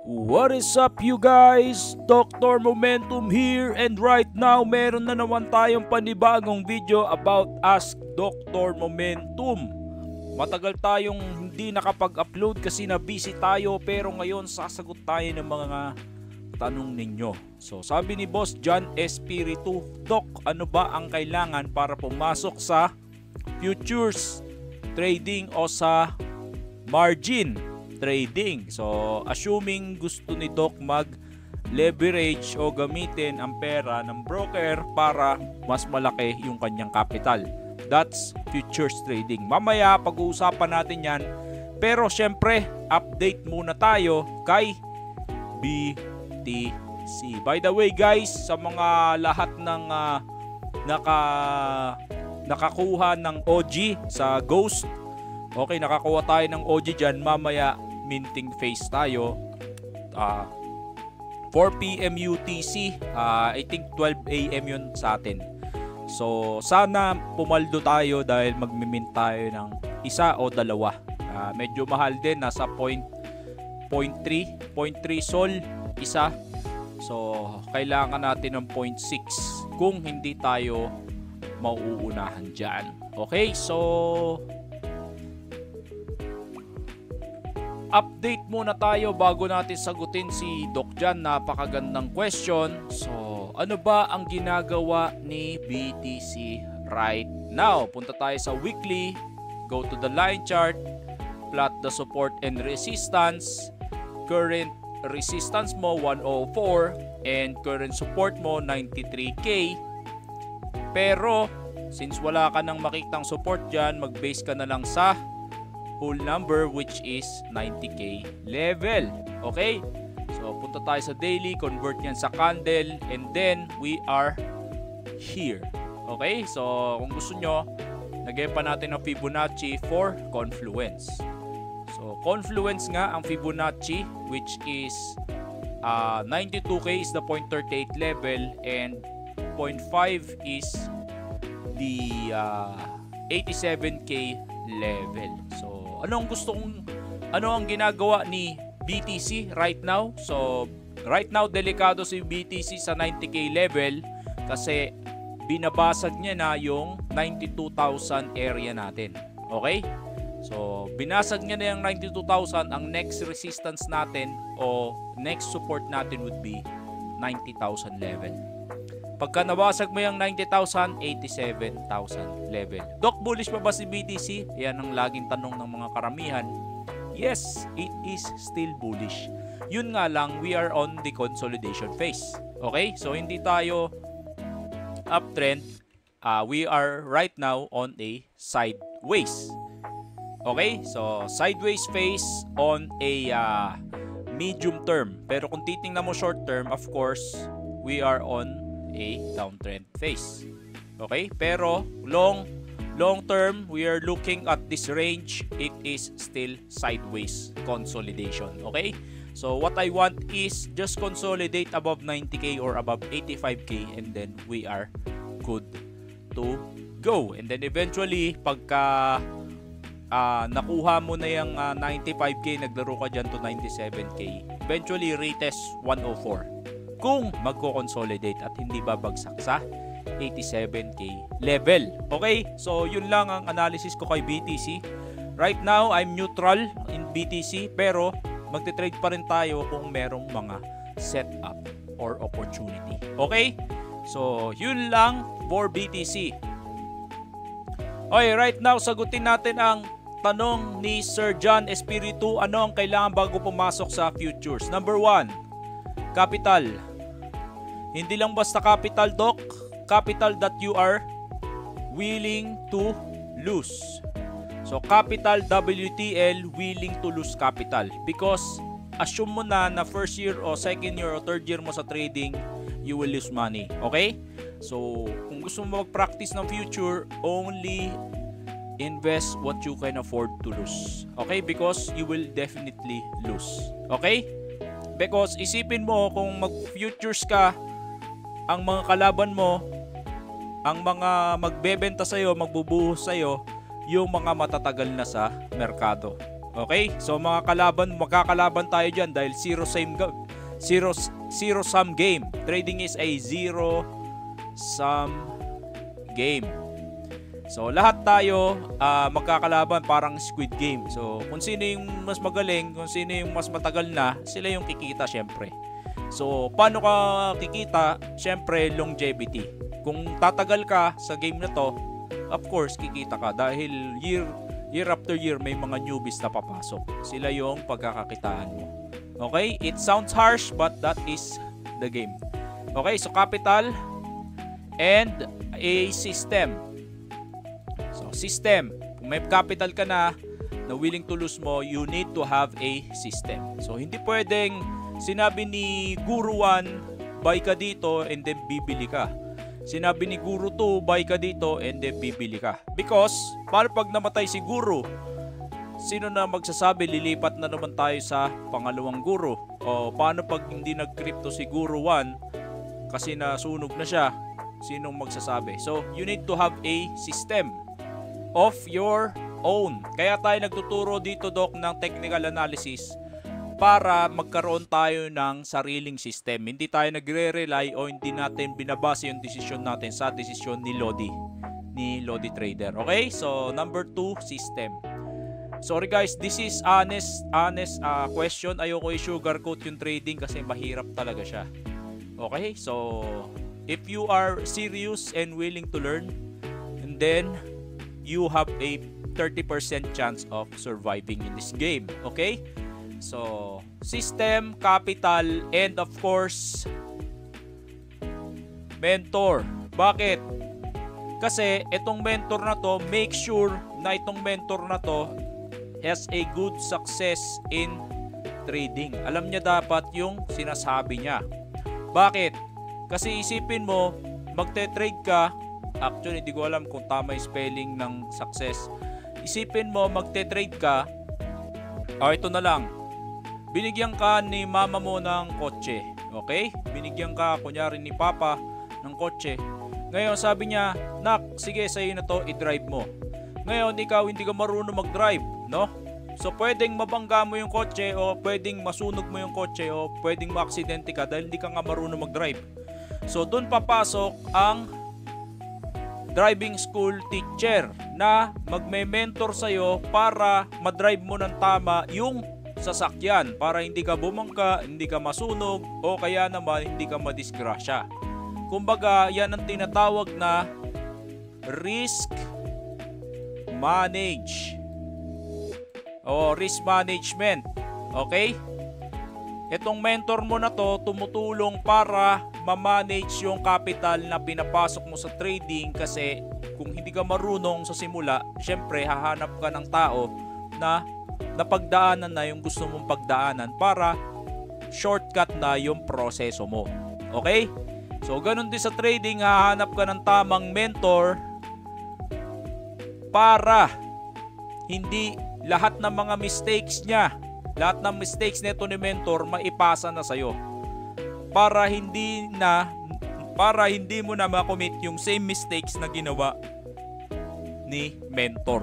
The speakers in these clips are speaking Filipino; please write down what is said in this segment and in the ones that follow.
What is up you guys? Dr. Momentum here, and right now meron na naman tayong panibagong video about Ask Dr. Momentum. Matagal tayong hindi nakapag-upload kasi na busy tayo, pero ngayon sasagot tayo ng mga tanong ninyo. So sabi ni Boss John Espiritu, Doc, ano ba ang kailangan para pumasok sa futures trading o sa margin trading? So assuming gusto ni Doc mag-leverage o gamitin ang pera ng broker para mas malaki yung kanyang capital. That's futures trading. Mamaya pag-uusapan natin yan. Pero syempre, update muna tayo kay BTC. By the way guys, sa mga lahat ng nakakuha ng OG sa Ghost, okay, nakakuha tayo ng OG dyan. Mamaya minting phase tayo. 4 PM UTC, I think 12 AM yun sa atin. So sana pumaldo tayo dahil magmimint tayo ng isa o dalawa. Medyo mahal din, nasa 0.3 sol isa. So kailangan natin ng 0.6 kung hindi tayo mauunahan dyan. Okay, so update muna tayo bago natin sagutin si Doc Jan. Napakagandang question. So ano ba ang ginagawa ni BTC right now? Punta tayo sa weekly, go to the line chart, plot the support and resistance. Current resistance mo 104 and current support mo 93k. Pero since wala ka nang makitang support dyan, mag-base ka na lang sa whole number which is 90k level. Okay? So punta tayo sa daily, convert yan sa candle, and then we are here. Okay? So kung gusto nyo, lagyan pa natin ang Fibonacci for Confluence. So Confluence nga ang Fibonacci, which is 92k is the 0.38 level and 0.5 is the 87k level. So ano ang ginagawa ni BTC right now? So right now delikado si BTC sa 90k level kasi binabasag niya na yung 92,000 area natin. Okay? So binasag niya na yung 92,000. Ang next resistance natin o next support natin would be 90,000 level. Pagka nabasag mo yung 90,000, 87,000 level. Doc, bullish pa ba si BTC? Yan ang laging tanong ng mga karamihan. Yes, it is still bullish. Yun nga lang, we are on the consolidation phase. Okay? So hindi tayo uptrend. We are right now on a sideways. Okay? So sideways phase on a medium term. Pero kung titingnan mo short term, of course, we are on a downtrend phase. Okay? Pero long term, we are looking at this range. It is still sideways consolidation. Okay? So what I want is just consolidate above 90k or above 85k, and then we are good to go. And then eventually pagka nakuha mo na yung 95k, naglaro ka dyan to 97k, eventually retest 104 kung magko-consolidate at hindi babagsak sa 87k level. Okay? So yun lang ang analysis ko kay BTC. Right now, I'm neutral in BTC, pero magte-trade pa rin tayo kung merong mga setup or opportunity. Okay? So yun lang for BTC. Okay, right now sagutin natin ang tanong ni Sir John Espiritu. Ano ang kailangan bago pumasok sa futures? Number 1, capital. Hindi lang basta capital, Doc. Capital that you are willing to lose. So capital, WTL, willing to lose capital. Because assume mo na first year o second year o third year mo sa trading, you will lose money. Okay? So kung gusto mo mag-practice ng future, only invest what you can afford to lose. Okay? Because you will definitely lose. Okay? Because isipin mo, kung mag-futures ka, ang mga kalaban mo, ang mga magbebenta sa'yo, magbubuhos sa'yo, yung mga matatagal na sa merkado. Okay? So mga kalaban, magkakalaban tayo dyan dahil zero sum game. Trading is a zero sum game. So lahat tayo magkakalaban, parang Squid Game. So kung sino yung mas magaling, kung sino yung mas matagal na, sila yung kikita syempre. So paano ka kikita? Syempre longevity. Kung tatagal ka sa game na to, of course kikita ka dahil year after year may mga newbies na papasok. Sila yung pagkakakitaan mo. Okay? It sounds harsh but that is the game. Okay, so capital and a system. So, system. Kung may capital ka na willing to lose mo, you need to have a system. So, hindi pwedeng sinabi ni Guru 1, buy ka dito and then bibili ka. Sinabi ni Guru 2, buy ka dito and then bibili ka. Because, paano pag namatay si Guru? Sino na magsasabi, lilipat na naman tayo sa pangalawang Guru? O paano pag hindi nag-crypto si Guru 1 kasi nasunog na siya? Sinong magsasabi? So, you need to have a system of your own. Kaya tayo nagtuturo dito, Doc, ng technical analysis para magkaroon tayo ng sariling system. Hindi tayo nagre-rely o hindi natin binabase yung desisyon natin sa desisyon ni Lodi Trader. Okay? So, number 2, system. Sorry guys, this is honest question. Ayoko i-sugarcoat yung trading kasi mahirap talaga siya. Okay? So, if you are serious and willing to learn, and then you have a 30% chance of surviving in this game. Okay? So, system, capital, and of course, mentor. Bakit? Kasi itong mentor na to, make sure na itong mentor na to has a good success in trading. Alam niya dapat yung sinasabi niya. Bakit? Kasi isipin mo, magte-trade ka. Actually, di ko alam kung tama yung spelling ng success. Isipin mo, magte-trade ka. Ito na lang. Binigyan ka ni mama mo ng kotse. Okay? Binigyan ka, kunyari ni papa, ng kotse. Ngayon, sabi niya, nak, sige, sa'yo na to, i-drive mo. Ngayon, ikaw hindi ka marunong mag-drive, no? So, pwedeng mabangga mo yung kotse o pwedeng masunog mo yung kotse o pwedeng maaksidente ka dahil hindi ka nga marunong mag-drive. So, dun papasok ang driving school teacher na magme-mentor sa'yo para ma-drive mo ng tama yung sasakyan para hindi ka bumangka, hindi ka masunog o kaya naman hindi ka madisgrasya. Kumbaga, yan ang tinatawag na risk management. Okay? Itong mentor mo na to tumutulong para ma-manage yung capital na pinapasok mo sa trading kasi kung hindi ka marunong sa simula, syempre hahanap ka ng tao na napagdaanan na yung gusto mong pagdaanan para shortcut na yung proseso mo. Okay? So, ganun din sa trading, hahanap ka ng tamang mentor para hindi lahat ng mga mistakes niya, lahat ng mistakes nito ni mentor maipasa na sa'yo. Para hindi mo na makomit yung same mistakes na ginawa ni mentor.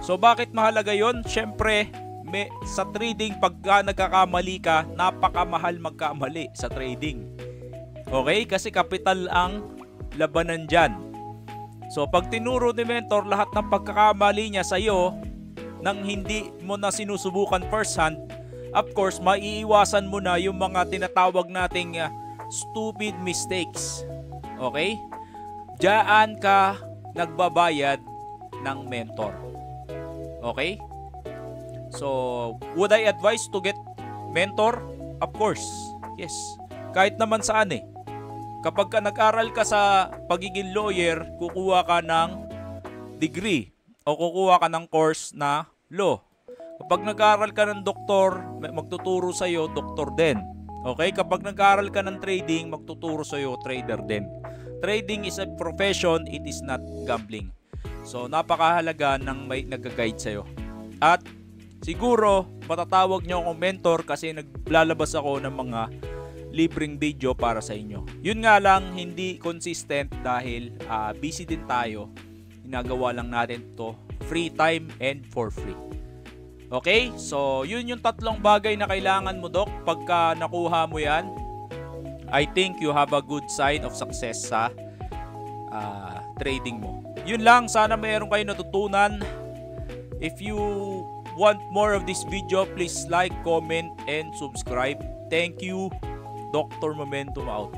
So bakit mahalaga yon? Syempre, sa trading pagka nagkakamali ka, napakamahal magkamali sa trading. Okay? Kasi kapital ang labanan dyan. So pag tinuro ni mentor lahat ng pagkakamali niya sa'yo nang hindi mo na sinusubukan first hand, of course, maiiwasan mo na yung mga tinatawag nating stupid mistakes. Okay? Diyan ka nagbabayad ng mentor. Okay? So, would I advise to get mentor? Of course. Yes. Kahit naman saan eh. Kapag ka nag-aral ka sa pagiging lawyer, kukuha ka ng degree o kukuha ka ng course na law. Kapag nag-aral ka ng doktor, magtuturo sa'yo, doktor din. Okay? Kapag nag-aral ka ng trading, magtuturo sa'yo, trader din. Trading is a profession, it is not gambling. So, napakahalaga ng may nag-guide sa'yo. At siguro, matatawag nyo akong mentor kasi naglalabas ako ng mga libreng video para sa inyo. Yun nga lang, hindi consistent dahil busy din tayo. Ginagawa lang natin to free time and for free. Okay? So, yun yung tatlong bagay na kailangan mo, Doc. Pagka nakuha mo yan, I think you have a good sign of success sa trading mo. Yun lang. Sana mayroon kayo natutunan. If you want more of this video, please like, comment, and subscribe. Thank you. Dr. Momentum out.